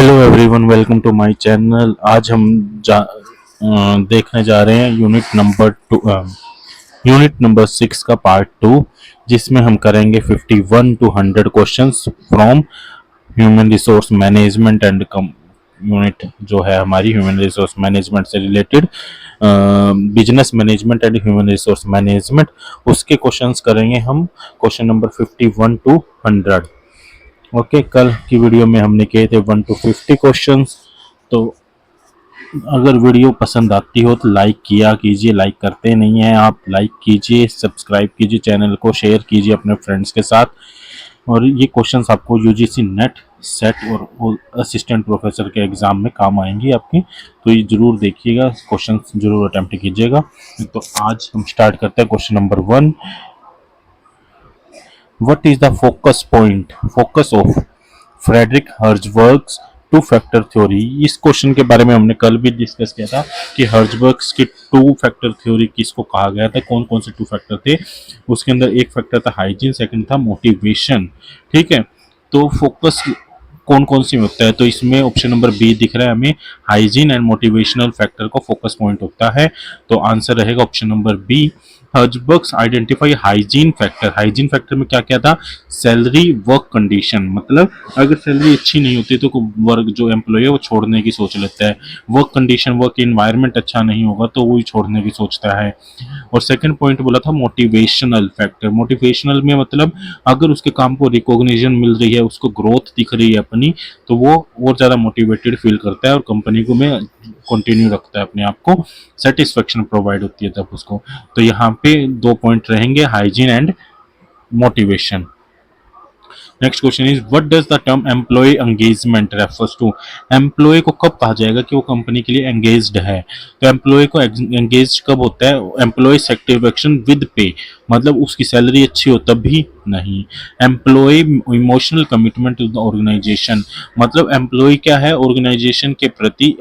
Hello everyone, welcome to my channel. आज हम देखने जा रहे हैं यूनिट नंबर 6 का पार्ट 2, जिसमें हम करेंगे 51 to 100 questions from human resource management and unit जो है हमारी ह्यूमन रिसोर्स मैनेजमेंट से related, business management and human resource management. उसके क्वेश्चंस करेंगे हम, क्वेश्चन नंबर 51 टू 100। ओके, कल की वीडियो में हमने किए थे 1 टू 50 क्वेश्चंस। तो अगर वीडियो पसंद आती हो तो लाइक किया कीजिए, लाइक करते नहीं हैं आप, लाइक कीजिए, सब्सक्राइब कीजिए, चैनल को शेयर कीजिए अपने फ्रेंड्स के साथ। और ये क्वेश्चंस आपको यूजीसी नेट, सेट और असिस्टेंट प्रोफेसर के एग्जाम में काम आएंगी आपकी, तो ये जरूर देखिएगा, क्वेश्चंस जरूर अटेम्प्ट कीजिएगा। तो आज हम स्टार्ट करते हैं question number 1। What is the focus of Frederick Herzberg's two factor theory? इस क्वेश्चन के बारे में हमने कल भी डिस्कस किया था कि हर्जबर्ग्स की टू फैक्टर थ्योरी किसको कहा गया था, कौन कौन से टू फैक्टर थे। उसके अंदर एक फैक्टर था हाइजीन, सेकंड था मोटिवेशन। ठीक है, तो फोकस कौन कौन सी होता है, तो इसमें ऑप्शन नंबर बी दिख रहा है हमें, हाइजीन एंड मोटिवेशनल फैक्टर को फोकस पॉइंट होता है। तो आंसर रहेगा option number B. Herzberg's identify hygiene factor. Hygiene factor में क्या क्या था? सैलरी, वर्क कंडीशन, मतलब अगर सैलरी अच्छी नहीं होती तो वर्क जो एम्प्लॉय है वो छोड़ने की सोच लेता है। वर्क कंडीशन, वर्क एनवायरनमेंट अच्छा नहीं होगा तो वो छोड़ने की सोचता है। और सेकंड पॉइंट बोला था मोटिवेशनल फैक्टर। मोटिवेशनल में मतलब अगर उसके काम को रिकॉग्निशन मिल रही है, उसको ग्रोथ दिख रही है अपनी, तो वो और ज़्यादा मोटिवेटेड फील करता है और कंपनी को में कंटिन्यू रखता है अपने आप को, सेटिस्फेक्शन प्रोवाइड होती है तब उसको। तो यहाँ पे दो पॉइंट रहेंगे, hygiene and motivation. Next question is what does the term employ engagement refers to? Employ को कब कहा जाएगा कि वो कंपनी के लिए एंगेज्ड है? तो एम्प्लॉय को एंगेज कब होता है? एम्प्लॉय सेटिस्फेक्शन विद पे, मतलब उसकी सैलरी अच्छी हो तब भी नहीं। Employ emotional commitment to the organisation, मतलब एम्प्लॉय क्या है, ऑर्गेनाइजेशन के प्रति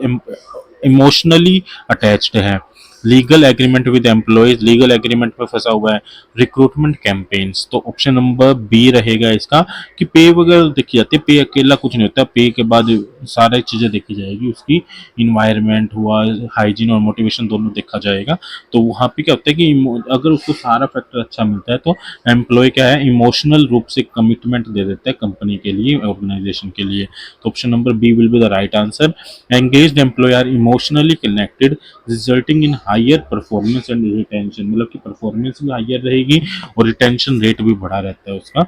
इमोशनली अटैच्ड है। Legal agreement with employees, legal agreement में फंसा हुआ है। रिक्रूटमेंट कैंपेन्स, तो ऑप्शन नंबर बी रहेगा इसका कि पे वगैरह देखी जाती है। पे अकेला कुछ नहीं होता, पे के बाद सारी चीज़ें देखी जाएगी, उसकी इन्वायरमेंट हुआ, हाइजीन और मोटिवेशन दोनों देखा जाएगा। तो वहाँ पे क्या होता है कि अगर उसको सारा फैक्टर अच्छा मिलता है तो एम्प्लॉय क्या है, इमोशनल रूप से कमिटमेंट दे देता है कंपनी के लिए, ऑर्गेनाइजेशन के लिए। तो option number B will be the right answer. Engaged employ are emotionally connected resulting in higher performance and retention, मतलब कि परफॉर्मेंस भी हायर रहेगी और रिटेंशन रेट भी बढ़ा रहता है उसका।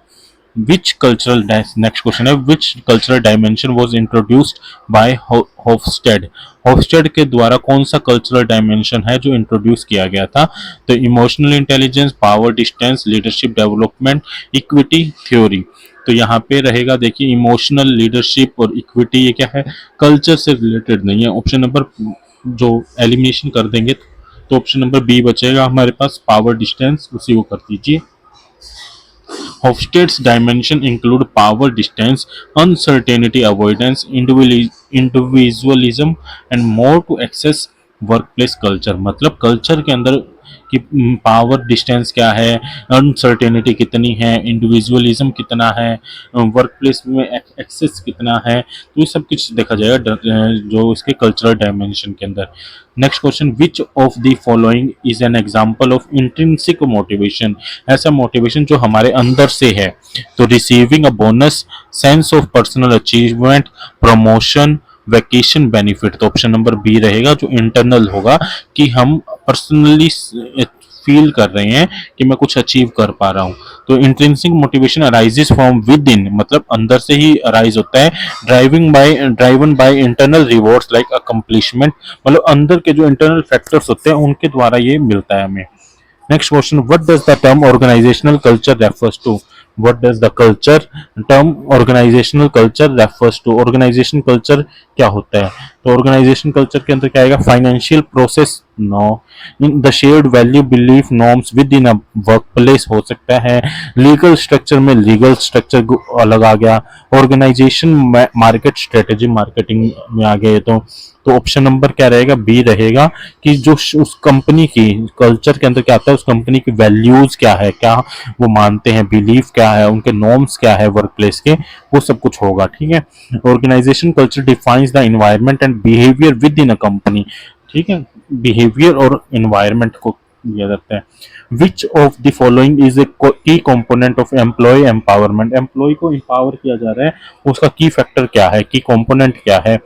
विच कल्चरल, नेक्स्ट क्वेश्चन है, which cultural dimension was introduced by Hofstede? Hofstede के द्वारा कौन सा कल्चरल डायमेंशन है जो इंट्रोड्यूस किया गया था? तो emotional intelligence, power distance, leadership development, equity theory. तो यहाँ पे रहेगा, देखिए इमोशनल, लीडरशिप और इक्विटी, ये क्या है, कल्चर से रिलेटेड नहीं है। ऑप्शन नंबर जो एलिमिनेशन कर देंगे तो ऑप्शन नंबर बी बचेगा हमारे पास, पावर डिस्टेंस, उसी को कर दीजिए। Hofstede's dimension include power distance, uncertainty avoidance, individualism and more to access workplace culture, मतलब कल्चर के अंदर कि पावर डिस्टेंस क्या है, अनसर्टेनिटी कितनी है, इंडिविजुअलिज्म कितना है, वर्कप्लेस में एक्सेस कितना है, तो ये सब कुछ देखा जाएगा जो इसके कल्चरल डायमेंशन के अंदर। Next question, which of the following is an example of intrinsic motivation? ऐसा मोटिवेशन जो हमारे अंदर से है। तो receiving a bonus, sense of personal achievement, promotion, vacation benefit. तो ऑप्शन नंबर बी रहेगा जो इंटरनल होगा, कि हम पर्सनली फील कर रहे हैं कि मैं कुछ अचीव कर पा रहा हूं। तो intrinsic motivation arises from with in, मतलब अंदर से ही अराइज होता है। Driven by internal rewards like accomplishment, मतलब अंदर के जो इंटरनल फैक्टर्स होते हैं उनके द्वारा ये मिलता है हमें। Next question, what does the term organisational culture refers to? What does the culture term organizational culture refers to? Organization culture क्या होता है? तो organization culture के अंदर क्या आएगा? Financial process, no. The shared value, belief, norms within a workplace हो सकता है। Legal structure में legal structure अलग आ गया। Organization market strategy, marketing में आ गया ये तो तो ऑप्शन नंबर क्या रहेगा, बी रहेगा कि जो उस कंपनी की कल्चर के अंदर क्या आता है, उस कंपनी की वैल्यूज क्या है, क्या वो मानते हैं, बिलीफ क्या है, उनके नॉर्म्स क्या है वर्क प्लेस के, वो सब कुछ होगा। ठीक है, organisation culture defines the environment and behaviour within a company. ठीक है, बिहेवियर और एनवायरनमेंट को दिया जाता है। Which of the following is a key component of employee empowerment, employee को एम्पावर किया जा रहा है, उसका की फैक्टर क्या है, की कंपोनेंट क्या है।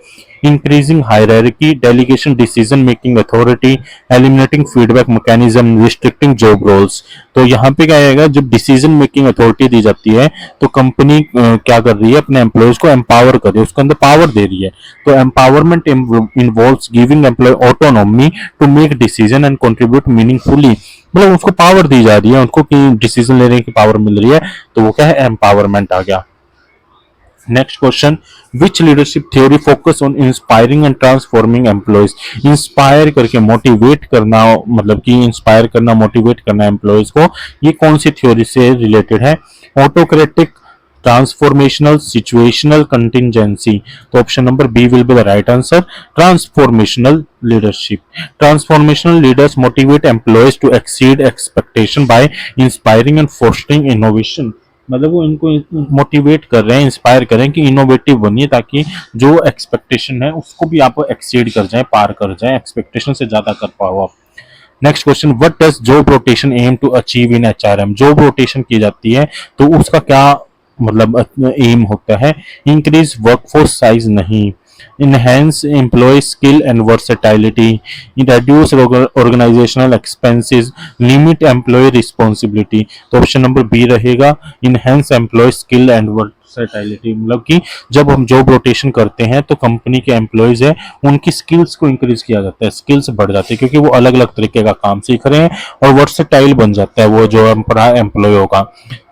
Increasing hierarchy, delegation decision making authority, eliminating feedback mechanism, restricting job roles. तो यहाँ पे क्या आएगा, जब डिसीजन मेकिंग अथॉरिटी दी जाती है तो कंपनी क्या कर रही है, अपने एम्प्लॉयज को एम्पावर कर रही है, उसके अंदर पावर दे रही है। तो empowerment involves giving employ autonomy to make decision and contribute meaningfully, मतलब उसको पावर दी जा रही है, उनको कि डिसीजन लेने की पावर मिल रही है, तो वो क्या है, एम्पावरमेंट आ गया। Next question, which leadership theory focus on inspiring and transforming employees, inspire करके मोटिवेट करना, मतलब कि इंस्पायर करना, मोटिवेट करना एम्प्लॉयज को, ये कौन सी थ्योरी से रिलेटेड है। Autocratic, transformational, situational, contingency. तो option number B will be the right answer, transformational leadership. Transformational leaders motivate employees to exceed expectation by inspiring and fostering innovation, मतलब वो इनको मोटिवेट कर रहे हैं, इंस्पायर कर रहे हैं कि इनोवेटिव बनिए, ताकि जो एक्सपेक्टेशन है उसको भी आप एक्सीड कर जाए, पार कर जाए, एक्सपेक्टेशन से ज्यादा कर पाओ आप। Next question, what does job rotation aim to achieve in HRM, job rotation की जाती है तो उसका क्या मतलब एम होता है। इंक्रीज वर्कफोर्स साइज नहीं, enhance employee skill and versatility, reduce organizational expenses, limit employee responsibility। तो ऑप्शन नंबर बी रहेगा, enhance employee skill and वर्सेटाइलिटी, मतलब कि जब हम जॉब रोटेशन करते हैं तो कंपनी के एम्प्लॉयज है उनकी स्किल्स को इंक्रीज किया जाता है, स्किल्स बढ़ जाती है क्योंकि वो अलग अलग तरीके का काम सीख रहे हैं, और वर्सेटाइल बन जाता है वो जो एम्प्लॉय होगा।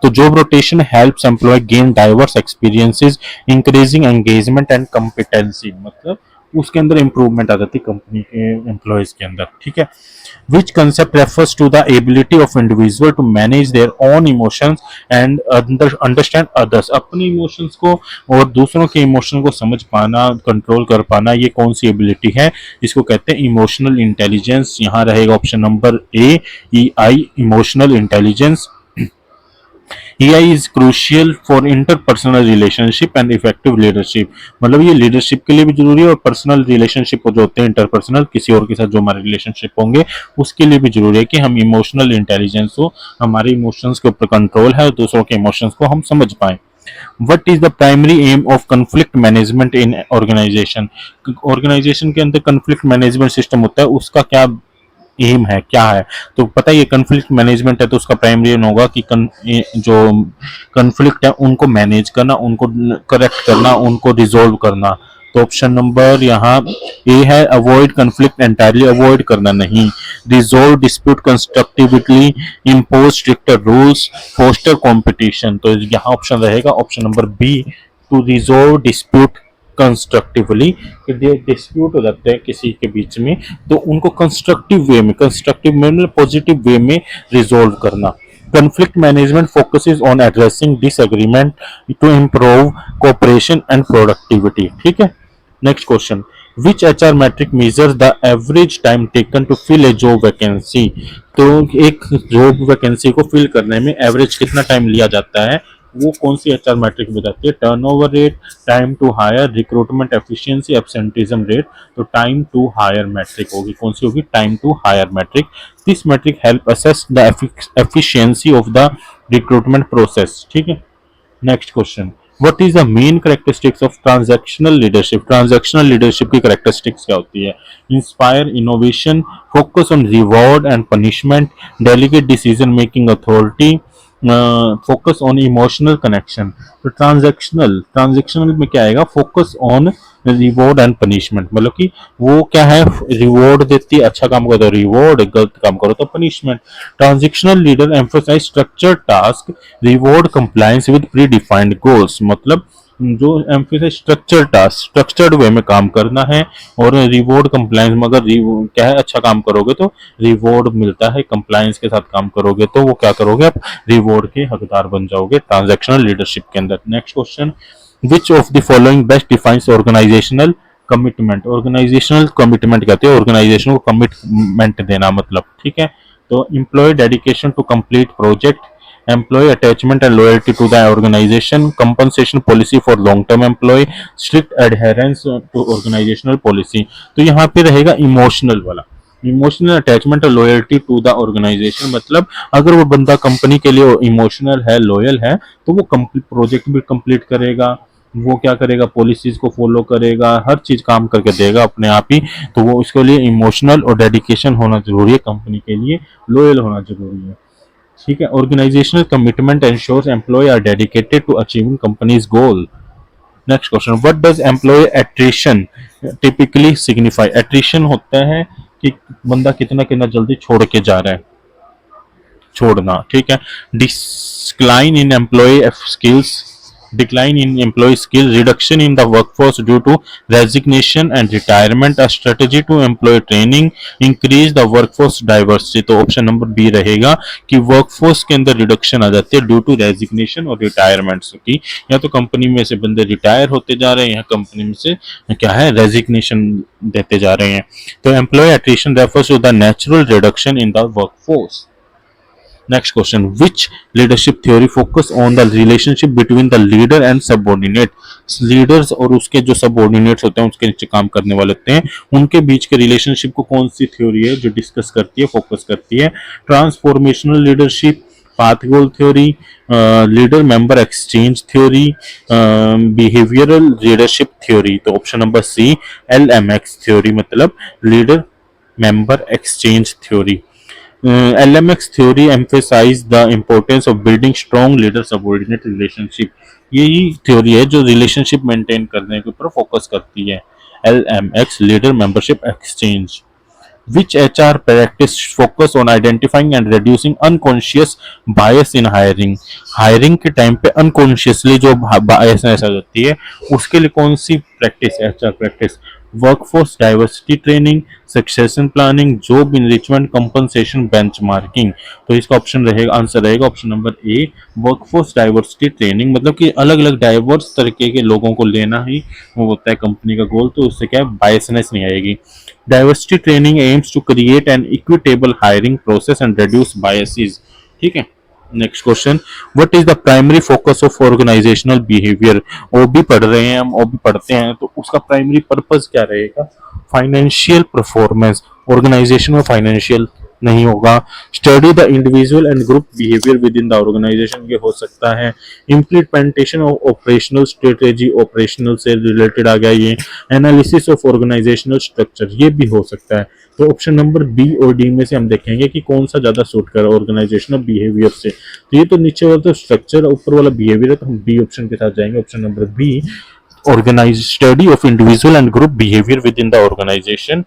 तो job rotation helps employ gain diverse experiences, increasing engagement and competency, मतलब उसके अंदर इंप्रूवमेंट आ जाती है कंपनी के एम्प्लॉयज के अंदर। ठीक है, which concept refers to the ability of individual to manage their own emotions and understand others, अपने इमोशंस को और दूसरों के इमोशन को समझ पाना, कंट्रोल कर पाना, ये कौन सी एबिलिटी है, इसको कहते हैं इमोशनल इंटेलिजेंस। यहाँ रहेगा option number A, E I, emotional intelligence. AI is crucial for interpersonal relationship and effective leadership, मतलब ये लीडरशिप के लिए भी जरूरी है और पर्सनल रिलेशनशिप जो होते हैं इंटरपर्सनल, किसी और के साथ जो हमारे रिलेशनशिप होंगे उसके लिए भी जरूरी है कि हम इमोशनल इंटेलिजेंस हो, हमारे इमोशंस के ऊपर कंट्रोल है और दूसरों के इमोशंस को हम समझ पाए। What is the primary aim of conflict management in organization, organisation के अंदर conflict management सिस्टम होता है, उसका क्या एम है, क्या है। तो पता है ये कन्फ्लिक्ट मैनेजमेंट है, तो उसका प्राइमरी एम होगा कि जो कन्फ्लिक्ट है उनको मैनेज करना, उनको करेक्ट करना, उनको रिजोल्व करना। तो ऑप्शन नंबर यहाँ ए है, अवॉइड कन्फ्लिक्ट एंटायरली, अवॉइड करना नहीं, resolve dispute constructively, impose stricter rules, foster competition. तो यहाँ ऑप्शन रहेगा option number B, to resolve dispute constructively, dispute हो जाते हैं किसी के बीच में तो उनको कंस्ट्रक्टिव वे में, कंस्ट्रक्टिव में मतलब पॉजिटिव वे में रिजोल्व करना। conflict management focuses on addressing disagreement to improve cooperation and productivity। ठीक है, next question, which HR metric measures the average time taken to fill a job vacancy, तो एक job vacancy को fill करने में average कितना time लिया जाता है, वो कौन सी एचआर मैट्रिक बताती है। Turnover rate, time to hire, recruitment efficiency, absenteeism rate. तो टाइम टू हायर मैट्रिक होगी, कौन सी होगी, time to hire metric. This metric help assess the efficiency of the recruitment process. ठीक है, next question, what is the main characteristics of transactional leadership, transactional leadership की characteristics क्या होती है। Inspire innovation, focus on reward and punishment, delegate decision making authority, focus on emotional connection. तो transactional में क्या आएगा, focus on reward and punishment, मतलब कि वो क्या है, रिवॉर्ड देती है, अच्छा काम करो तो रिवॉर्ड, गलत काम करो तो punishment. Transactional leader emphasise structured task, reward compliance with predefined goals, मतलब जो emphasise structured task, structured way में काम करना है, और रिवॉर्ड कंप्लायंस में अगर क्या है, अच्छा काम करोगे तो रिवॉर्ड मिलता है, कंप्लायंस के साथ काम करोगे तो वो क्या करोगे, आप रिवॉर्ड के हकदार बन जाओगे ट्रांजैक्शनल लीडरशिप के अंदर। Next question, which of the following best defines organisational commitment, organisational commitment कहते हैं ऑर्गेनाइजेशन को कमिटमेंट देना, मतलब ठीक है। तो employ dedication to complete project, employee attachment and loyalty to the organization, compensation policy for long term employee, strict adherence to organizational policy। तो यहाँ पे रहेगा इमोशनल वाला, इमोशनल अटैचमेंट और लॉयल्टी टू द ऑर्गेनाइजेशन, मतलब अगर वो बंदा कंपनी के लिए इमोशनल है, लॉयल है, तो वो प्रोजेक्ट भी कंप्लीट करेगा, वो क्या करेगा, पॉलिसीज को फॉलो करेगा, हर चीज काम करके देगा अपने आप ही। तो वो इसके लिए इमोशनल और डेडिकेशन होना जरूरी है, कंपनी के लिए लॉयल होना जरूरी है, ठीक है। Organisational commitment ensures employ are dedicated to achieving company's goal. Next question, what does employ attrition typically signify. Attrition होता है कि बंदा कितना कितना जल्दी छोड़ के जा रहा है, छोड़ना, ठीक है। Decline in employ skills, decline in employee skill, reduction in the workforce due to resignation and retirement, a strategy to employee training, increase the workforce diversity। तो ऑप्शन नंबर बी रहेगा कि वर्कफोर्स के अंदर रिडक्शन आ जाती है due to resignation और retirements की, या तो कंपनी में से बंदे रिटायर होते जा रहे हैं या कंपनी में से क्या है रेजिग्नेशन देते जा रहे हैं। तो employ attrition refers to the natural reduction in the workforce. Next question, which leadership theory focus on the relationship between the leader and subordinate। Leaders और उसके जो सबऑर्डिनेट्स होते हैं, उसके नीचे काम करने वाले होते हैं, उनके बीच के रिलेशनशिप को कौन सी थ्योरी है जो डिस्कस करती है, फोकस करती है। Transformational leadership, path goal theory, leader member exchange theory, behavioral leadership theory. तो option number C LMX theory, मतलब leader member exchange theory. LMX theory emphasize the importance of building strong leader subordinate relationship। यही theory है जो relationship maintain करने के ऊपर focus करती है। LMX leader membership exchange. Which HR practice focus on identifying and reducing unconscious bias in hiring। Hiring के time पे अनकॉन्शियसली जो बायसनेस आ जाती है, उसके लिए कौन सी practice, HR practice. Workforce diversity training, succession planning, job enrichment, compensation, benchmarking. तो इसका ऑप्शन रहेगा, आंसर रहेगा option number A workforce diversity training, मतलब कि अलग अलग डाइवर्स तरीके के लोगों को लेना ही वो होता है कंपनी का गोल, तो उससे क्या है बायसनेस नहीं आएगी। Diversity training aims to create an equitable hiring process and reduce biases, ठीक है। Next question, what is the primary focus of organisational behaviour. OB पढ़ रहे हैं हम, ओबी पढ़ते हैं तो उसका प्राइमरी पर्पस क्या रहेगा, फाइनेंशियल परफॉर्मेंस। ऑर्गेनाइजेशन में फाइनेंशियल नहीं होगा। Study the individual and group behaviour within the organisation, ये हो सकता है। Implementation of operational strategy, operational से रिलेटेड आ गया ये। एनालिसिस ऑफ ऑर्गेनाइजेशनल स्ट्रक्चर, ये भी हो सकता है। तो ऑप्शन नंबर बी और डी में से हम देखेंगे कि कौन सा ज्यादा सूट कर ऑर्गेनाइजेशनल बिहेवियर से। तो ये तो नीचे वाला तो स्ट्रक्चर, ऊपर वाला बिहेवियर है, तो हम बी ऑप्शन के साथ जाएंगे, option number B organise study of individual and group behaviour within the organisation,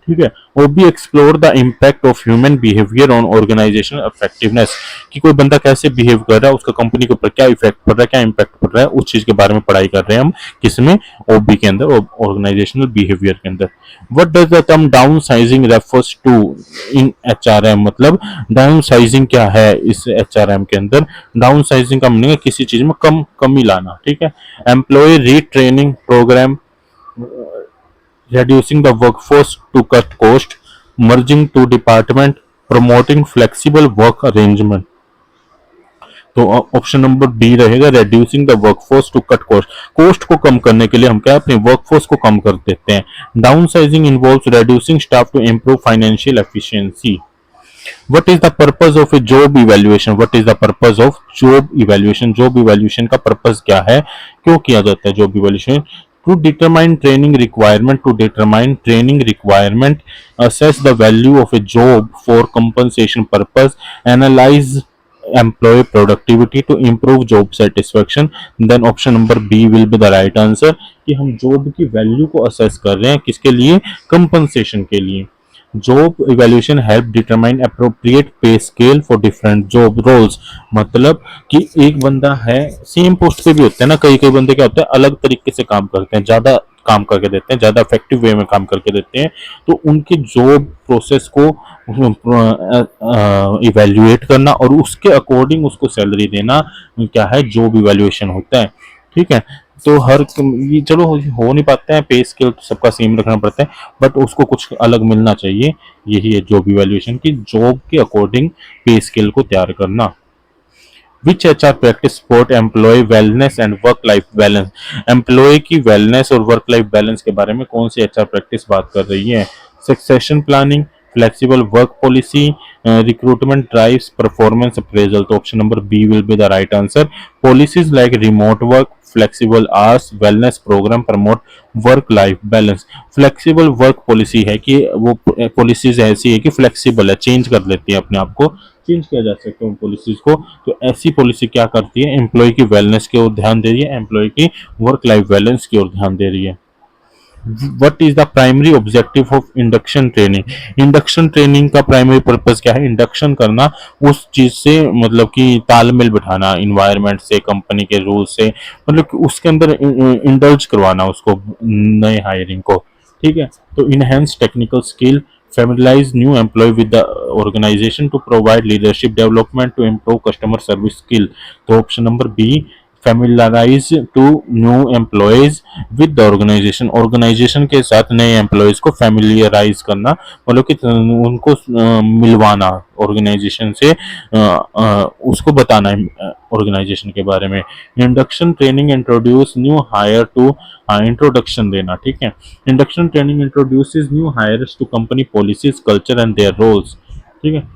ठीक है। और भी explore the impact of human behaviour on organisation effectiveness, कि कोई बंदा कैसे बिहेव कर रहा है, उसका कंपनी के ऊपर क्या इफेक्ट पड़ रहा है, क्या इम्पैक्ट पड़ रहा है, उस चीज के बारे में पढ़ाई कर रहे हैं हम, किसमें, ओबी के अंदर, ऑर्गेनाइजेशनल बिहेवियर के अंदर। What does the term downsizing refers to in HRM, मतलब डाउन साइजिंग क्या है इस HRM के अंदर। डाउन साइजिंग का मीनिंग है किसी चीज में कमी लाना, ठीक है। Employ retraining programme, reducing the workforce to cut cost, merging two department, promoting flexible work arrangement। तो ऑप्शन नंबर बी रहेगा reducing the workforce to cut cost। Cost को कम करने के लिए हम क्या अपने वर्कफोर्स को कम कर देते हैं। Downsizing involves reducing staff to improve financial efficiency। What is the purpose of a job evaluation? What is the purpose of job evaluation? job evaluation का पर्पस क्या है, क्यों किया जाता है job evaluation? To determine training requirement, to determine training requirement, assess the value of a job for compensation purpose, analyze employee productivity to improve job satisfaction। then option number B will be the right answer, कि हम job की value को assess कर रहे हैं किसके लिए, compensation के लिए। Job evaluation help determine appropriate pay scale for different job roles, मतलब कि एक बंदा है, सेम पोस्ट पे भी होते हैं ना, कई कई बंदे क्या होते हैं अलग तरीके से काम करते हैं, ज्यादा काम करके देते हैं, ज्यादा इफेक्टिव वे में काम करके देते हैं, तो उनके जॉब प्रोसेस को इवैल्यूएट करना और उसके अकॉर्डिंग उसको सैलरी देना क्या है, जॉब इवैल्यूएशन होता है, ठीक है। तो ये चलो हो नहीं पाता है, पे स्केल तो सबका सेम रखना पड़ता है, बट उसको कुछ अलग मिलना चाहिए। यही है जॉब इवैल्यूएशन की, जॉब के अकॉर्डिंग पे स्केल को तैयार करना। Which HR practice support employ wellness and work life balance. Employ की वेलनेस और वर्क लाइफ बैलेंस के बारे में कौन सी एचआर प्रैक्टिस बात कर रही है? Succession planning, flexible work policy, recruitment drives, performance appraisal. तो option number B will be the right answer. Policies like remote work, flexible hours, wellness programme promote work life balance. Flexible work policy है कि वो policies ऐसी है कि flexible है, change कर लेती है अपने आप को, चेंज किया जा सकता है उन पॉलिसीज को। तो ऐसी पॉलिसी क्या करती है? एम्प्लॉय की वेलनेस की ओर ध्यान दे रही है, एम्प्लॉय की वर्क लाइफ बैलेंस की ओर ध्यान दे रही है। What is the primary objective of induction training. Induction training का प्राइमरी पर्पज क्या है? इंडक्शन करना, उस चीज से मतलब कि तालमेल बिठाना इन्वायरमेंट से, कंपनी के रूल से, मतलब कि उसके अंदर इंडल्ज करवाना उसको, नए हायरिंग को। ठीक है, तो enhance technical skill, familiarize new employee with the organization to provide leadership development to improve customer service skill। तो option number B, familiarize to new employees with the organization, organisation के साथ नए एम्प्लॉयज को familiarize करना, मतलब कि उनको मिलवाना organisation से, उसको बताना ऑर्गेनाइजेशन के बारे में। Induction training introduce new hire to, introduction देना। ठीक है, induction training introduces new hires to company policies, culture and their roles. ठीक है,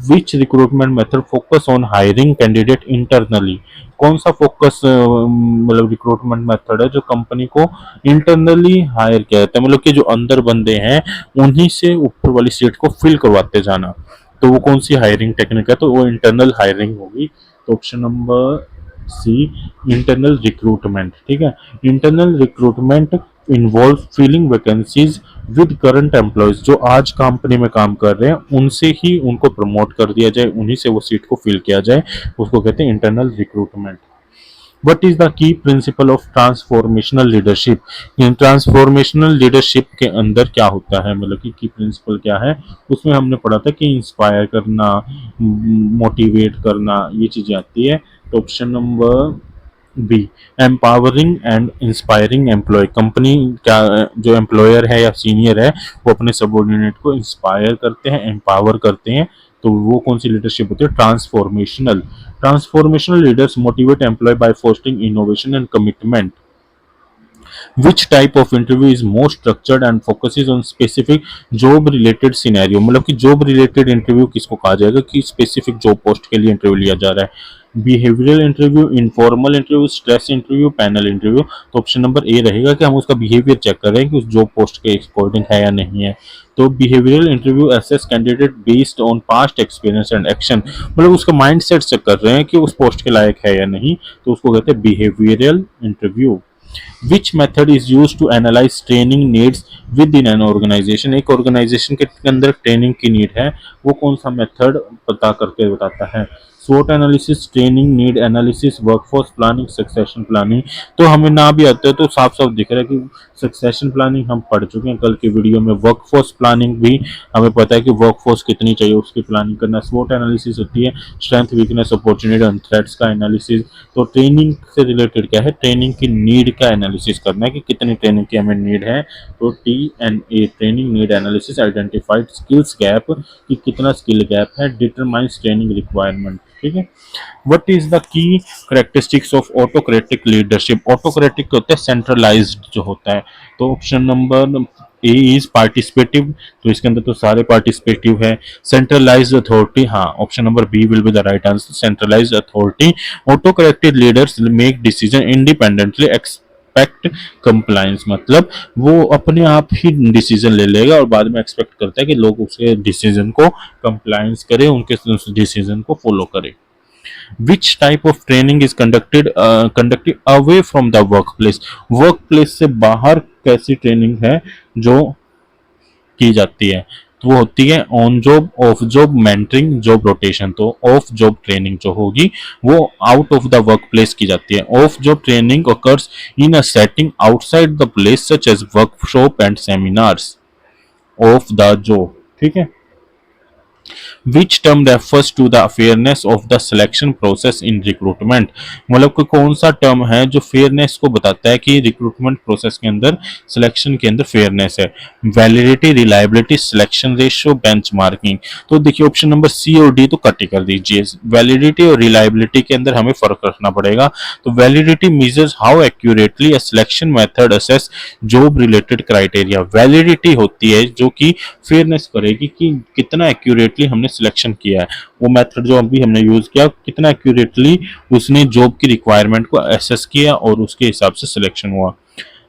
which recruitment method focus on hiring candidate internally. कौन सा फोकस मतलब रिक्रूटमेंट मेथड है जो कंपनी को इंटरनली हायर किया जाता है, मतलब कि जो अंदर बंदे हैं उन्हीं से ऊपर वाली सीट को फिल करवाते जाना। तो वो कौन सी हायरिंग टेक्निक है? तो वो इंटरनल हायरिंग होगी। तो option number C, internal recruitment. ठीक है, internal recruitment involve filling vacancies with current employees, जो आज कंपनी में काम कर रहे हैं उनसे ही उनको प्रमोट कर दिया जाए, उन्हीं से वो सीट को फिल किया जाए, उसको कहते हैं internal recruitment. What is the की principle of transformational leadership. Transformational leadership के अंदर क्या होता है, मतलब कि की प्रिंसिपल क्या है? उसमें हमने पढ़ा था कि इंस्पायर करना, मोटिवेट करना, ये चीजें आती है। तो option number B, empowering and inspiring employ. Company क्या, जो एम्प्लॉयर है या सीनियर है, वो अपने सबऑर्डिनेट को इंस्पायर करते हैं, एम्पावर करते हैं। तो वो कौन सी लीडरशिप होती है? Transformational. Transformational leaders motivate employ by fostering innovation and commitment. which type of interview is more structured and focuses on specific job related scenario। मतलब कि जॉब रिलेटेड इंटरव्यू किसको कहा जाएगा कि स्पेसिफिक जॉब पोस्ट के लिए इंटरव्यू लिया जा रहा है? Behavioural interview, informal interview, stress interview, panel interview. तो ऑप्शन नंबर ए रहेगा कि हम उसका बिहेवियर चेक कर रहे हैं कि उस जॉब पोस्ट के अकॉर्डिंग है या नहीं है। तो behavioural interview assess candidate based on past experience and action, मतलब उसका माइंड सेट चेक कर रहे हैं कि उस पोस्ट के लायक है या नहीं, तो उसको कहते हैं behavioural interview. Which method is use to analyse training needs within an organisation. एक ऑर्गेनाइजेशन के अंदर ट्रेनिंग की नीड है, वो कौन सा मेथड पता करके बताता है? SWOT analysis, training need analysis, workforce planning, succession planning. तो हमें ना भी आता है तो साफ साफ दिख रहा है कि सक्सेशन प्लानिंग हम पढ़ चुके हैं कल की वीडियो में। वर्कफोर्स प्लानिंग भी हमें पता है कि वर्कफोर्स कितनी चाहिए, उसकी प्लानिंग करना। SWOT एनालिसिस होती है strength, weakness, opportunity and threats का एनालिसिस। तो ट्रेनिंग से रिलेटेड क्या है? ट्रेनिंग की नीड का एनालिसिस करना है कि कितनी ट्रेनिंग की हमें नीड है। तो TNA, training need analysis, identified skills gap, कि कितना स्किल गैप है, डिटरमाइंस ट्रेनिंग रिक्वायरमेंट। ठीक है, what is the key characteristics of autocratic leadership. Autocratic होता है सेंट्रलाइज्ड जो होता है। तो option number A is participative, तो इसके अंदर तो सारे पार्टिसिपेटिव है। सेंट्रलाइज्ड अथॉरिटी, हाँ, option number B will be the right answer, centralised authority. Autocratic leaders make decision independently expect compliance, मतलब वो अपने आप ही डिसीजन ले लेगा और बाद में एक्सपेक्ट करता है कि लोग उसके डिसीजन को कंप्लायंस करें, उनके डिसीजन को फॉलो करें। विच type of training is conducted away from the work place. Work place से बाहर कैसी ट्रेनिंग है जो की जाती है? तो वो होती है on job, off job, mentoring, job rotation. तो ऑफ जॉब ट्रेनिंग जो होगी वो out of the workplace की जाती है। Off job training occurs in a setting outside the place such as workshop and seminars off the job. ठीक है, which term refers to the fairness of the selection process in recruitment, मतलब कि कौन सा term है जो fairness को बताता है कि रिक्रूटमेंट प्रोसेस के अंदर सिलेक्शन के अंदर फेयरनेस है। Validity, reliability, selection ratio, benchmarking. तो देखिए ऑप्शन नंबर सी और डी तो कट ही कर दीजिए। वैलिडिटी और रिलायबिलिटी के अंदर हमें फर्क रखना पड़ेगा। तो validity measures how accurately a selection method assess job related criteria. Validity होती है जो कि फेयरनेस करेगी कि कितना एक्यूरेटली हमने सिलेक्शन किया है, वो मेथड जो अभी हमने यूज किया कितना एक्यूरेटली उसने जॉब की रिक्वायरमेंट को एसेस किया और उसके हिसाब से सिलेक्शन हुआ।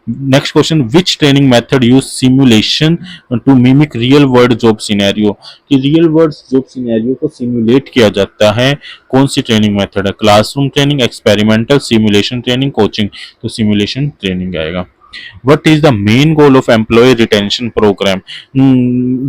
Next question, which training method use simulation to mimic real world job scenario, कि रियल वर्ल्ड जॉब सिनेरियो को सिमुलेट किया जाता है, कौन सी ट्रेनिंग मेथड है? Classroom training, experimental, simulation training, coaching. तो सिमुलेशन ट्रेनिंग आएगा। What is the main goal of employ retention programme,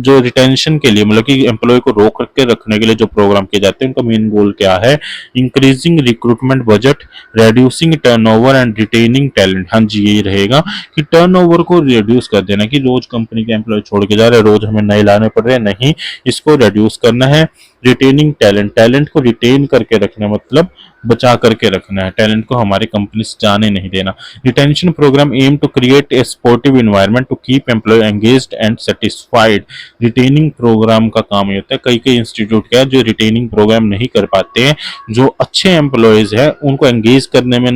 जो रिटेंशन के लिए मतलब कि एम्प्लॉय को रोक के रखने के लिए जो प्रोग्राम किए जाते हैं उनका मेन गोल क्या है? Increasing recruitment budget, reducing turnover and retaining talent. हाँ जी, यही रहेगा कि टर्नओवर को रिड्यूस कर देना, कि रोज कंपनी के एम्प्लॉय छोड़ के जा रहे हैं, रोज हमें नए लाने पड़ रहे हैं, नहीं, इसको रिड्यूस करना है। रिटेनिंग टैलेंट, टैलेंट को रिटेन करके रखना मतलब बचा करके रखना है, टैलेंट को हमारी कंपनी से जाने नहीं देना। Retention programme aim to create a supportive environment to keep employ engaged and satisfied. Retaining programme का काम ये होता है, कई कई इंस्टीट्यूट क्या है जो रिटेनिंग प्रोग्राम नहीं कर पाते हैं, जो अच्छे एम्प्लॉयज है उनको एंगेज करने में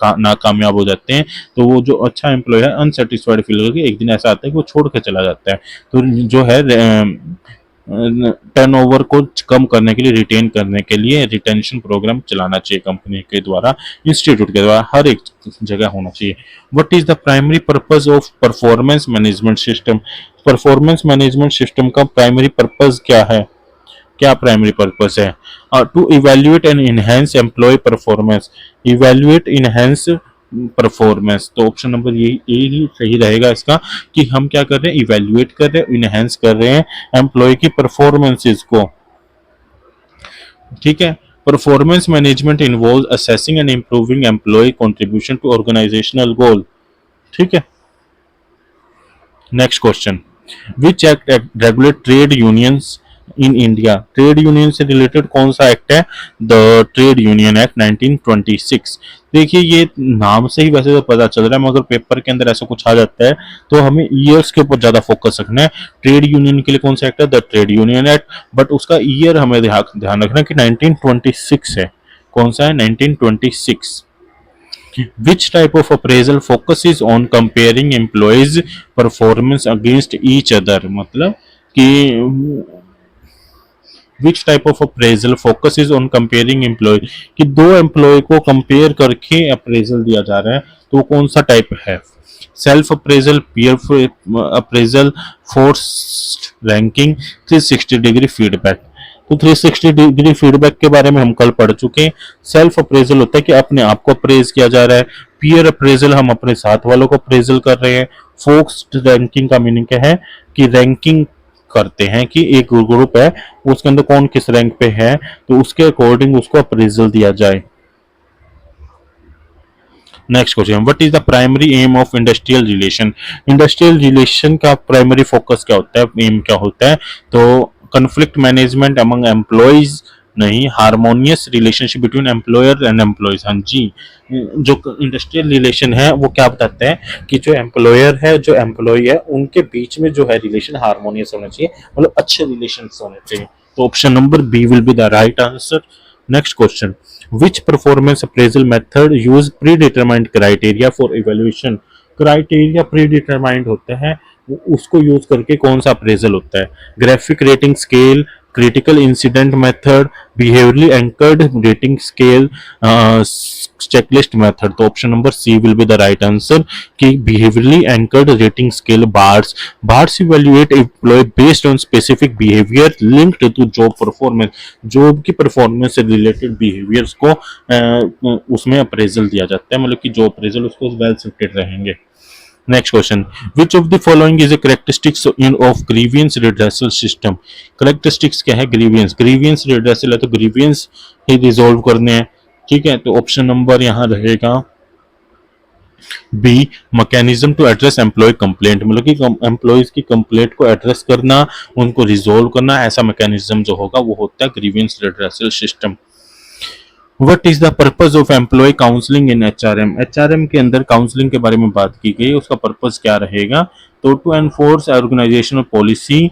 नाकामयाब हो जाते हैं, तो वो जो अच्छा एम्प्लॉय है अनसेटिस्फाइड फील करके एक दिन ऐसा आता है कि वो छोड़ के चला जाता है। तो जो है टर्नओवर को कम करने के लिए, रिटेन करने के लिए रिटेंशन प्रोग्राम चलाना चाहिए कंपनी के द्वारा, इंस्टीट्यूट के द्वारा, हर एक जगह होना चाहिए। What is the primary purpose of performance management system, performance management system का प्राइमरी पर्पस क्या है? क्या प्राइमरी पर्पस है? To evaluate and enhance employee performance, evaluate, enhance performance. तो ऑप्शन नंबर यही सही रहेगा इसका, कि हम क्या कर रहे हैं? इवेल्युएट कर रहे हैं, इनहेंस कर रहे हैं एम्प्लॉय की परफॉर्मेंसेस को। ठीक है। Performance management involve assessing and improving employ contribution to organisational goal. ठीक है। Next question, which act regulate trade unions in India, trade union से रिलेटेड कौन सा एक्ट है? The trade union act 1926। देखिए ये नाम से ही वैसे तो पता चल रहा है, मगर पेपर के अंदर ऐसा कुछ आ जाता है तो हमें ईयर्स के ऊपर ज्यादा फोकस रखना है। ट्रेड यूनियन के लिए कौन सा एक्ट है? The trade union act, but उसका ईयर हमें ध्यान रखना कि 1926 है। कौन सा है? 1926। Which type of appraisal focuses on comparing employees performance against each other, मतलब कि which type of appraisal focuses on comparing employee, कि दो एम्प्लॉय को कंपेयर करके अप्रेजल दिया जा रहा है, तो कौन सा टाइप है? Self appraisal, peer appraisal, forced ranking, 360 degree feedback. तो 360 डिग्री फीडबैक के बारे में हम कल पढ़ चुके हैं। सेल्फ अप्रेजल होता है कि अपने आप को अप्रेज किया जा रहा है। पीयर अप्रेजल हम अपने साथ वालों को अप्रेजल कर रहे हैं। फोर्स्ड रैंकिंग का मीनिंग क्या है? कि रैंकिंग करते हैं कि एक ग्रुप है उसके अंदर कौन किस रैंक पे है, तो उसके अकॉर्डिंग उसको अप्रेजल दिया जाए। Next question, what is the primary aim of industrial relation, industrial relation का प्राइमरी फोकस क्या होता है, एम क्या होता है? तो कॉन्फ्लिक्ट मैनेजमेंट अमंग एम्प्लॉयज, नहीं, harmonious relationship between employer and employees. हाँ जी, जो इंडस्ट्रियल रिलेशन है वो क्या बताते हैं कि जो एम्प्लॉयर है जो एम्प्लॉय है उनके बीच में जो है रिलेशन हार्मोनियस होना चाहिए, मतलब अच्छे रिलेशन होने चाहिए। तो option number B will be the right answer. Next question, which performance appraisal method use predetermined criteria for evaluation, criteria predetermined होते हैं उसको यूज करके कौन सा अप्रेजल होता है? Graphic rating scale, critical incident method, behaviourally anchored rating scale, checklist method. तो option number C will be the right answer, कि behaviourally anchored rating scale BARS, BARS evaluate employ based on specific behaviour linked to job performance, job की performance से related behaviours को उसमें appraisal दिया जाता है, मतलब कि जो अप्रेजल उसको वेल सूटेड रहेंगे। Next question, which of the following is A characteristics in of grievance redressal system, characteristics क्या है? ग्रीवियंस, ग्रीवियंस रिड्रेसल है तो ग्रीवियंस ही रिजॉल्व करने हैं। ठीक है, तो ऑप्शन नंबर यहां रहेगा B, mechanism to address employee complaint, मतलब कि एम्प्लॉयज की कंप्लेंट को एड्रेस करना, उनको रिजोल्व करना, ऐसा मैकेनिज्म जो होगा वो होता है grievance redressal system. What is the purpose of employee counselling in HRM, HRM के अंदर काउंसलिंग के बारे में बात की गई, उसका पर्पज क्या रहेगा? तो to enforce organisational policy,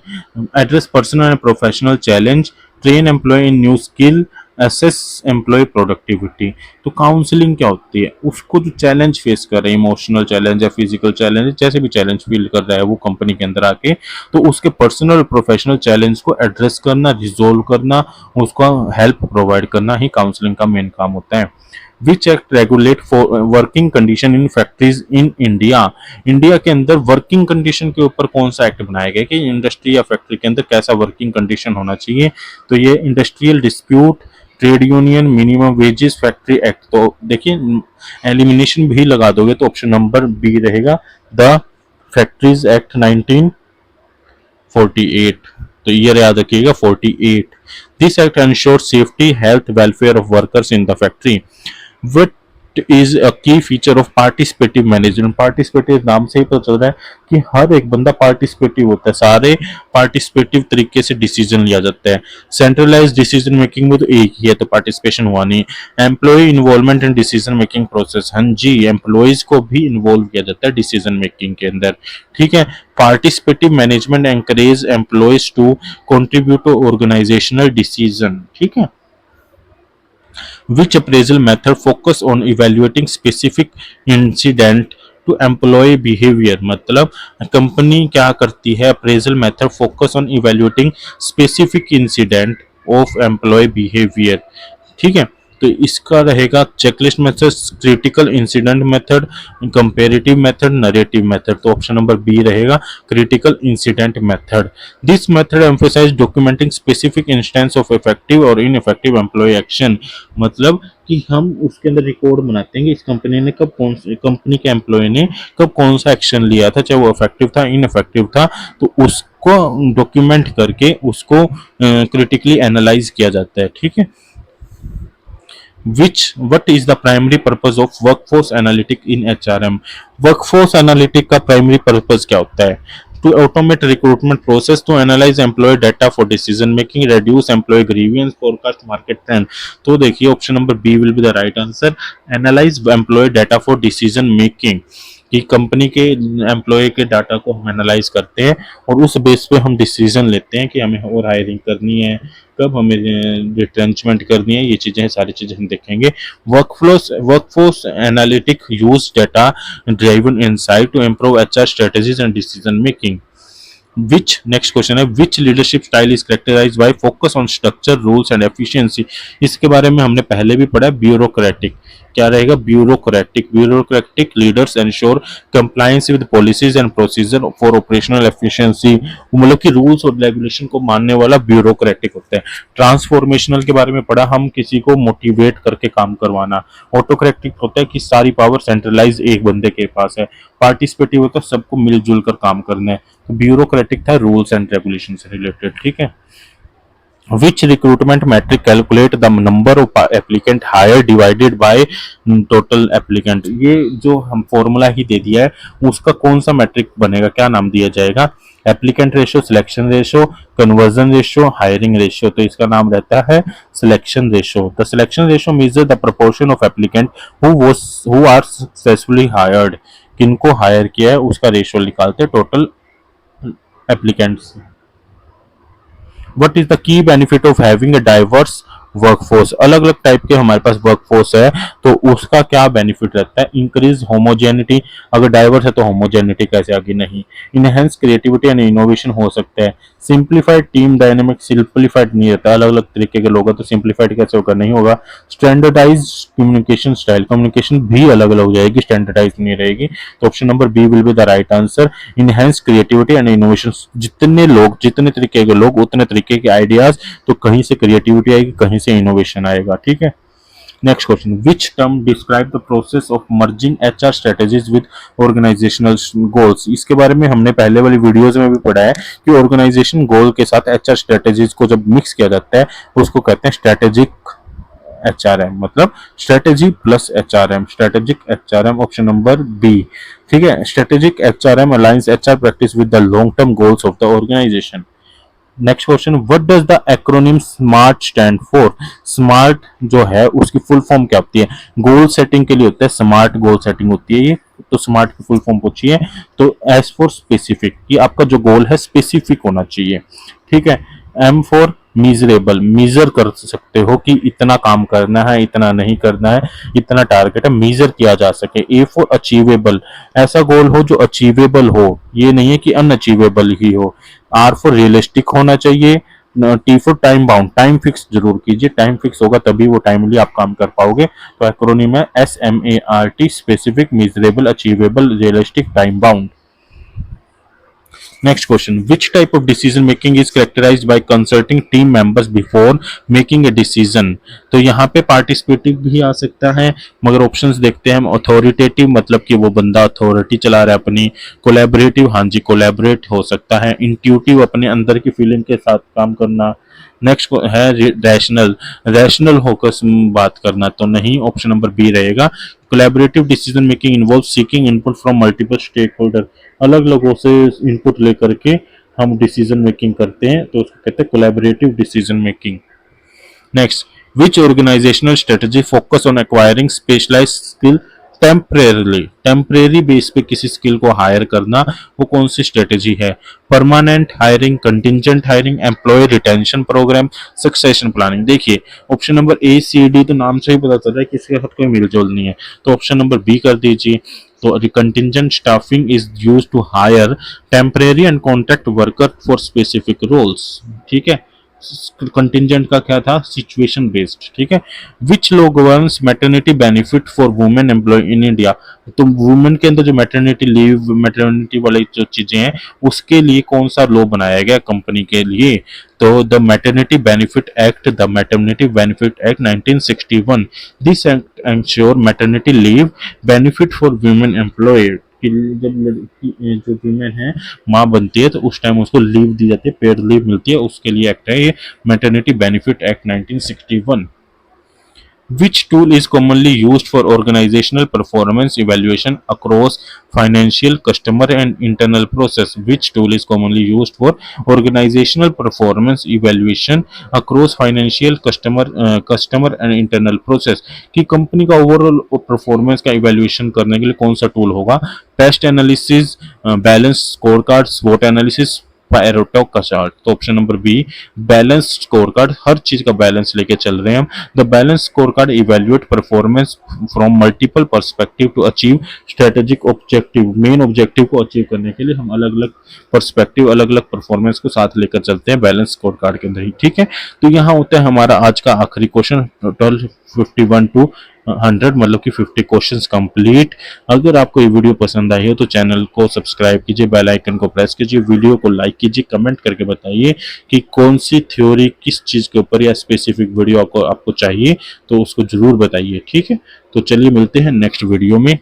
address personal and professional challenge, train employee in new skill, assess employee productivity. तो काउंसलिंग क्या होती है? उसको जो चैलेंज फेस कर रहे हैं, इमोशनल चैलेंज या फिजिकल चैलेंज, जैसे भी चैलेंज फील कर रहा है वो कंपनी के अंदर आके, तो उसके पर्सनल और प्रोफेशनल चैलेंज को एड्रेस करना, रिजोल्व करना, उसका हेल्प प्रोवाइड करना ही काउंसलिंग का मेन काम होता है। विच act regulate for working condition in factories in India, India के अंदर वर्किंग कंडीशन के ऊपर कौन सा एक्ट बनाया गया कि इंडस्ट्री या फैक्ट्री के अंदर कैसा वर्किंग कंडीशन होना चाहिए? तो ये industrial dispute, trade union, minimum wages, factory act. तो देखिए एलिमिनेशन भी लगा दोगे तो ऑप्शन नंबर बी रहेगा, द फैक्ट्रीज एक्ट 1948। तो ईयर याद रखिएगा 48। This act ensure safety, health, welfare of workers in the factory. What is a key feature of participative management, participative नाम से ही पता चल रहा है कि हर एक बंदा पार्टिसिपेटिव होता है, सारे पार्टिसिपेटिव तरीके से डिसीजन लिया जाता है। सेंट्रलाइज डिसीजन मेकिंग में तो एक ही है, तो पार्टिसिपेशन हुआ नहीं। Employee involvement in decision making process, हाँ जी, एम्प्लॉयज को भी इन्वॉल्व किया जाता है डिसीजन मेकिंग के अंदर, ठीक है। Participative management encourage employees to contribute to organisational decision, ठीक है। Which appraisal method focus on evaluating specific incident to employee behavior, मतलब कंपनी क्या करती है? Appraisal method focus on evaluating specific incident of employee behaviour, ठीक है। तो इसका रहेगा checklist method, critical incident method, comparative method, narrative method. तो ऑप्शन नंबर बी रहेगा critical incident method. This method emphasise documenting specific instance of effective और ineffective employee action, मतलब कि हम उसके अंदर रिकॉर्ड बनाते हैं कि इस कंपनी ने कब कौन कंपनी के एम्प्लॉय ने कब कौन सा एक्शन लिया था, चाहे वो इफेक्टिव था, इनइफेक्टिव था, तो उसको डॉक्यूमेंट करके उसको क्रिटिकली एनालाइज किया जाता है, ठीक है। what is the primary purpose of workforce analytic in HRM, workforce analytic का primary purpose क्या होता है? To automate recruitment process, to analyze employee data for decision making, reduce employee grievance, forecast market trend। तो देखिए option number B will be the right answer, analyze employee data for decision making, कि company के employ के data को हम analyse करते हैं और उस बेस पे हम डिसीजन लेते हैं कि हमें और हायरिंग करनी है, कब हमें रिट्रेंचमेंट करनी है, ये चीजें सारी चीजें हम देखेंगे। Workforce analytic use data driven insight to improve HR strategies and decision making. Which next question है, which leadership style is characterised by focus on structure, rules and efficiency. इसके बारे में हमने पहले भी पढ़ा, ब्यूरोक्रेटिक। क्या रहेगा? Bureaucratic. Bureaucratic leaders ensure compliance with policies and procedure for operational efficiency, मतलब कि रूल्स और रेगुलेशन को मानने वाला ब्यूरोक्रेटिक होता है। ट्रांसफॉर्मेशनल के बारे में पढ़ा हम, किसी को मोटिवेट करके काम करवाना। ऑटोक्रेटिक होता है कि सारी पावर सेंट्रलाइज एक बंदे के पास है। पार्टिसिपेटिव होता है सबको मिलजुल कर काम करना है। तो ब्यूरोक्रेटिक था रूल्स एंड रेगुलेशन से रिलेटेड, ठीक है। Which recruitment metric calculate the number of applicant hired divided by total applicant, ये जो हम फॉर्मूला ही दे दिया है उसका कौन सा मैट्रिक बनेगा, क्या नाम दिया जाएगा? Applicant ratio, selection ratio, conversion ratio, hiring ratio. तो इसका नाम रहता है selection ratio. The selection ratio measure the proportion of applicant who are successfully hired, किनको हायर किया है उसका रेशियो निकालते हैं total applicants. What is the key benefit of having a diverse workforce? अलग अलग टाइप के हमारे पास वर्कफोर्स है तो उसका क्या बेनिफिट रहता है? इंक्रीज होमोजेनिटी, अगर डाइवर्स है तो होमोजेनिटी कैसे आगे नहीं। इनहेंस क्रिएटिविटी एंड इनोवेशन हो सकता है। सिंप्लीफाइड टीम डायनेमिक, सिंप्लीफाइड नहीं रहता, अलग अलग तरीके के लोग हैं तो सिंप्लीफाइड कैसे होगा? नहीं होगा। स्टैंडर्डाइज कम्युनिकेशन स्टाइल, कम्युनिकेशन भी अलग अलग हो जाएगी, स्टैंडर्डाइज नहीं रहेगी। तो option number B will be the right answer. Enhance creativity and innovation, जितने लोग जितने तरीके के लोग उतने तरीके के आइडियाज, तो कहीं से क्रिएटिविटी आएगी कहीं से इनोवेशन आएगा, ठीक है। Next question, which term describe the process of merging HR strategies with organisational goals? इसके बारे में हमने पहले वाली वीडियोस में भी पढ़ा है कि ऑर्गेनाइजेशन गोल के साथ एचआर स्ट्रेटेजीज को जब मिक्स किया जाता है उसको कहते हैं स्ट्रेटेजिक HRM, मतलब strategy plus HRM, strategic HRM, option number B. ठीक है, strategic HRM aligns HR practice with the long term goals of the organisation. Next question, what does the acronym SMART stand for? SMART जो है उसकी full form क्या होती है? Goal setting के लिए होता है स्मार्ट, गोल सेटिंग होती है ये। तो स्मार्ट की फुल फॉर्म पूछिए तो एस फॉर स्पेसिफिक, कि आपका जो गोल है स्पेसिफिक होना चाहिए। ठीक है। एम फॉर मीजरेबल, मीजर कर सकते हो कि इतना काम करना है, इतना नहीं करना है, इतना टारगेट है, मीजर किया जा सके। ए फॉर अचीवेबल, ऐसा गोल हो जो अचीवेबल हो, ये नहीं है कि अनअचीवेबल ही हो। आर फॉर रियलिस्टिक होना चाहिए। T for time bound, time fix जरूर कीजिए, टाइम फिक्स होगा तभी वो टाइमली आप काम कर पाओगे। तो एक्रोनिम है SMART, specific, measurable, achievable, realistic, time bound. Next question, which type of decision making is characterized by consulting team members before making a decision? तो यहाँ पे पार्टिसिपेटिव भी आ सकता है, मगर ऑप्शंस देखते हैं हम। अथॉरिटेटिव मतलब कि वो बंदा अथॉरिटी चला रहा है अपनी। कोलैबोरेटिव, हाँ जी कोलैबोरेट हो सकता है। इंट्यूटिव, अपने अंदर की फीलिंग के साथ काम करना। नेक्स्ट है रैशनल, रैशनल होकर बात करना तो नहीं, ऑप्शन नंबर बी रहेगा। Collaborative decision making involve seeking input from multiple stakeholder, अलग लोगों से इनपुट लेकर के हम डिसीजन मेकिंग करते हैं, तो उसको कहते हैं collaborative decision making. Next, which organisational strategy focus on acquiring specialised skill temporarily, temporary base पे किसी स्किल को हायर करना, वो कौन सी स्ट्रेटेजी है? Permanent hiring, contingent hiring, employ retention programme, succession planning. देखिए option number A C D तो नाम से ही पता चल रहा है कि इसके साथ कोई मिलजुल नहीं है, तो ऑप्शन नंबर बी कर दीजिए। तो contingent staffing is used to hire temporary and contract worker for specific roles। ठीक है, कंटिजेंट का क्या था? Situation based. ठीक है। Which law governs maternity benefit for women employee in India? तो वुमेन के अंदर जो मैटरनिटी लीव, मैटरनिटी वाली जो चीजें हैं, उसके लिए कौन सा लॉ बनाया गया कंपनी के लिए? तो the maternity benefit act, the maternity benefit act 1961। This act ensure maternity leave benefit for women employed, कि जब लड़की जो वीमेन है माँ बनती है तो उस टाइम उसको लीव दी जाती है, पेड लीव मिलती है, उसके लिए एक्ट है ये maternity benefit act 1961। Which tool is commonly used for organizational performance evaluation across financial, customer and internal process? Which tool is commonly used for organizational performance evaluation across financial, customer and internal process? कि company का overall performance का evaluation करने के लिए कौन सा tool होगा? PEST analysis, balance score card, स्वोट एनालिसिस, पैरेटो का चार्ट। तो option number B, balance score card, हर चीज का बैलेंस लेके चल रहे हैं हम। The balance score card evaluate performance from multiple perspective to achieve strategic objective, main objective को अचीव करने के लिए हम अलग अलग पर्सपेक्टिव, अलग अलग परफॉर्मेंस को साथ लेकर चलते हैं बैलेंस स्कोर कार्ड के अंदर ही। ठीक है, तो यहाँ होता है हमारा आज का आखिरी क्वेश्चन। टोटल 51 to 100 मतलब कि 50 क्वेश्चंस कंप्लीट। अगर आपको ये वीडियो पसंद आई हो तो चैनल को सब्सक्राइब कीजिए, बेल आइकन को प्रेस कीजिए, वीडियो को लाइक कीजिए, कमेंट करके बताइए कि कौन सी थ्योरी किस चीज़ के ऊपर या स्पेसिफिक वीडियो आपको चाहिए, तो उसको जरूर बताइए। ठीक है, तो चलिए मिलते हैं नेक्स्ट वीडियो में।